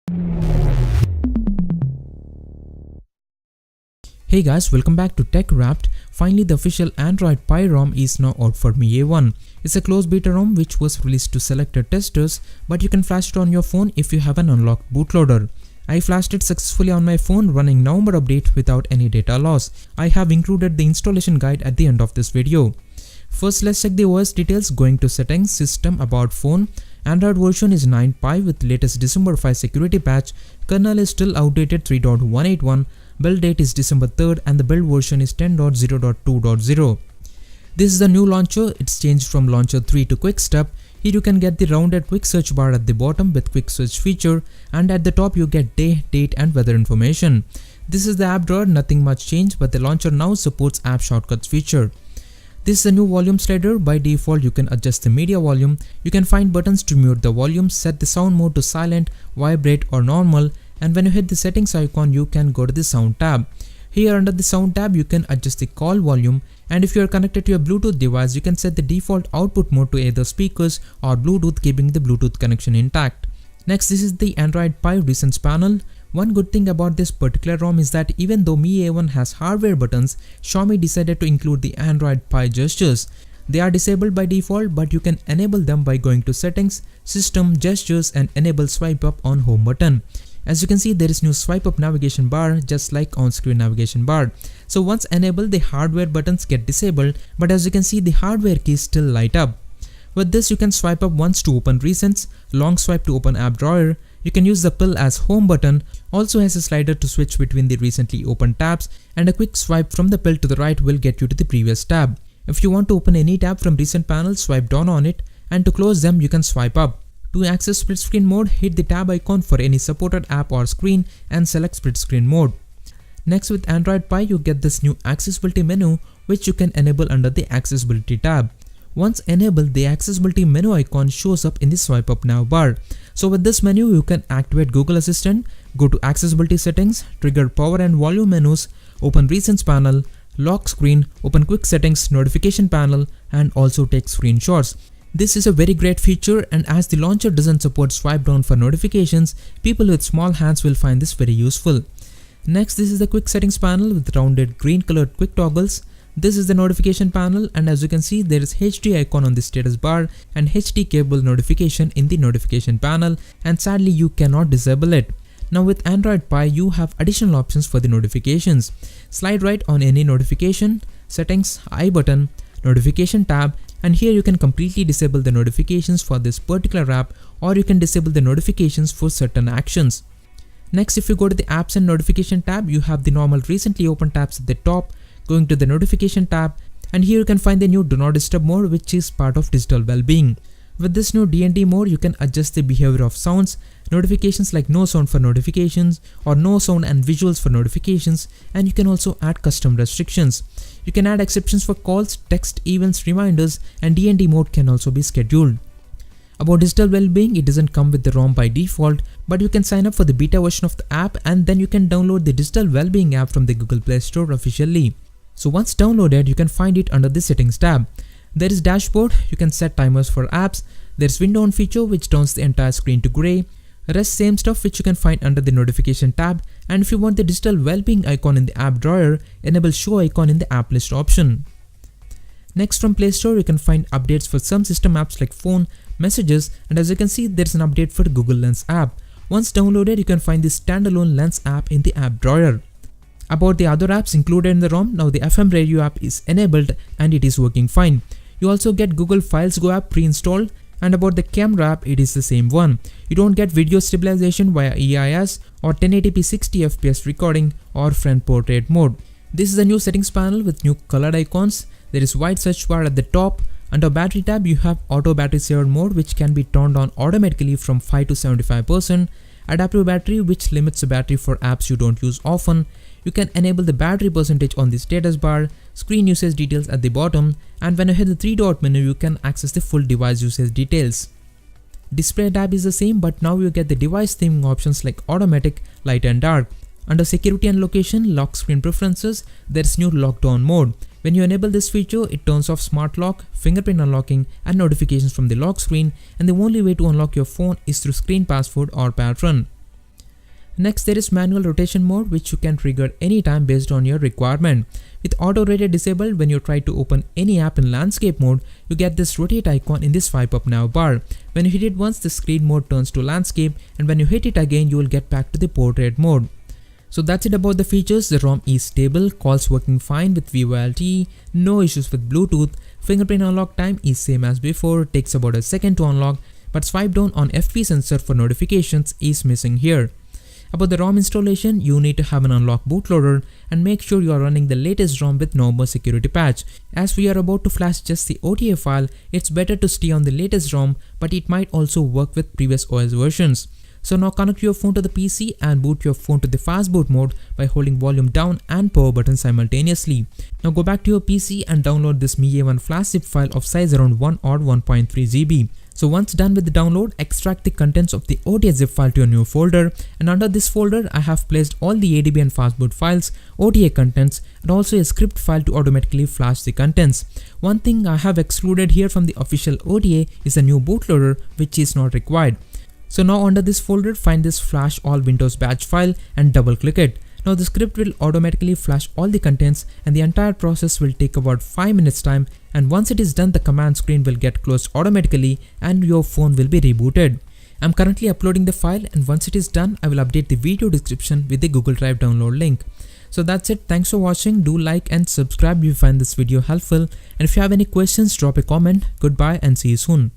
Hey guys, welcome back to Tech Wrapped. Finally, the official Android Pie ROM is now out for miA1. It's a closed beta ROM which was released to selected testers, but you can flash it on your phone if you have an unlocked bootloader. I flashed it successfully on my phone running November update without any data loss. I have included the installation guide at the end of this video. First, let's check the OS details. Going to settings, system, about phone. Android version is 9 Pie with latest December 5 security patch. Kernel is still outdated 3.181. Build date is December 3rd and the build version is 10.0.2.0. This is the new launcher. It's changed from launcher 3 to quick step. Here you can get the rounded quick search bar at the bottom with quick search feature, and at the top you get day, date and weather information. This is the app drawer, nothing much changed, but the launcher now supports app shortcuts feature. This is the new volume slider. By default you can adjust the media volume. You can find buttons to mute the volume, set the sound mode to silent, vibrate or normal, and when you hit the settings icon you can go to the sound tab. Here under the sound tab you can adjust the call volume, and if you are connected to a Bluetooth device you can set the default output mode to either speakers or Bluetooth, keeping the Bluetooth connection intact. Next, this is the Android Pie recents panel. One good thing about this particular ROM is that even though miA1 has hardware buttons, Xiaomi decided to include the Android Pie gestures. They are disabled by default, but you can enable them by going to settings, system, gestures and enable swipe up on home button. As you can see, there is new swipe up navigation bar just like on screen navigation bar. So once enabled, the hardware buttons get disabled, but as you can see the hardware keys still light up. With this you can swipe up once to open recents, long swipe to open app drawer. You can use the pill as home button, also has a slider to switch between the recently opened tabs, and a quick swipe from the pill to the right will get you to the previous tab. If you want to open any tab from recent panel, swipe down on it, and to close them you can swipe up. To access split screen mode, hit the tab icon for any supported app or screen and select split screen mode. Next, with Android Pie you get this new accessibility menu which you can enable under the accessibility tab. Once enabled, the accessibility menu icon shows up in the swipe up now bar. So with this menu you can activate Google Assistant, go to accessibility settings, trigger power and volume menus, open recents panel, lock screen, open quick settings, notification panel and also take screenshots. This is a very great feature, and as the launcher doesn't support swipe down for notifications, people with small hands will find this very useful. Next, this is the quick settings panel with rounded green colored quick toggles. This is the notification panel, and as you can see there is HD icon on the status bar and HD cable notification in the notification panel, and sadly you cannot disable it. Now with Android Pie you have additional options for the notifications. Slide right on any notification, settings, I button, notification tab, and here you can completely disable the notifications for this particular app, or you can disable the notifications for certain actions. Next, if you go to the apps and notification tab, you have the normal recently opened tabs at the top. Going to the notification tab, and here you can find the new do not disturb mode which is part of digital well-being. With this new D&D mode you can adjust the behavior of sounds, notifications like no sound for notifications or no sound and visuals for notifications, and you can also add custom restrictions. You can add exceptions for calls, text, events, reminders, and D&D mode can also be scheduled. About digital well-being, it doesn't come with the ROM by default, but you can sign up for the beta version of the app and then you can download the digital well-being app from the Google Play Store officially. So once downloaded, you can find it under the settings tab. There is dashboard, you can set timers for apps. There's window on feature which turns the entire screen to grey. Rest same stuff which you can find under the notification tab, and if you want the digital well-being icon in the app drawer, enable show icon in the app list option. Next, from Play Store you can find updates for some system apps like phone, messages, and as you can see there's an update for Google Lens app. Once downloaded, you can find the standalone Lens app in the app drawer. About the other apps included in the ROM, now the FM radio app is enabled and it is working fine. You also get Google Files Go app pre-installed, and about the camera app, it is the same one. You don't get video stabilization via EIS or 1080p 60fps recording or front portrait mode. This is a new settings panel with new colored icons. There is wide search bar at the top. Under battery tab you have auto battery saver mode which can be turned on automatically from 5 to 75%. Adaptive battery which limits the battery for apps you don't use often. You can enable the battery percentage on the status bar, screen usage details at the bottom, and when you hit the 3-dot menu you can access the full device usage details. Display tab is the same, but now you get the device theming options like automatic, light and dark. Under security and location, lock screen preferences, there is new lockdown mode. When you enable this feature, it turns off smart lock, fingerprint unlocking and notifications from the lock screen, and the only way to unlock your phone is through screen password or pattern. Next, there is manual rotation mode, which you can trigger anytime based on your requirement. With auto rotate disabled, when you try to open any app in landscape mode, you get this rotate icon in this swipe up now bar. When you hit it once, the screen mode turns to landscape, and when you hit it again, you will get back to the portrait mode. So that's it about the features. The ROM is stable, calls working fine with VoLTE, no issues with Bluetooth, fingerprint unlock time is same as before, takes about a second to unlock, but swipe down on FP sensor for notifications is missing here. About the ROM installation, you need to have an unlocked bootloader and make sure you are running the latest ROM with no more security patch. As we are about to flash just the OTA file, it's better to stay on the latest ROM, but it might also work with previous OS versions. So now connect your phone to the PC and boot your phone to the fast boot mode by holding volume down and power button simultaneously. Now go back to your PC and download this miA1 flash zip file of size around 1 or 1.3 GB. So once done with the download, extract the contents of the OTA zip file to a new folder, and under this folder I have placed all the ADB and fastboot files, OTA contents, and also a script file to automatically flash the contents. One thing I have excluded here from the official OTA is a new bootloader, which is not required. So now under this folder, find this flash all Windows batch file and double click it. Now the script will automatically flash all the contents, and the entire process will take about 5 minutes time, and once it is done, the command screen will get closed automatically and your phone will be rebooted. I'm currently uploading the file, and once it is done, I will update the video description with the Google Drive download link. So that's it. Thanks for watching. Do like and subscribe if you find this video helpful, and if you have any questions, drop a comment. Goodbye and see you soon.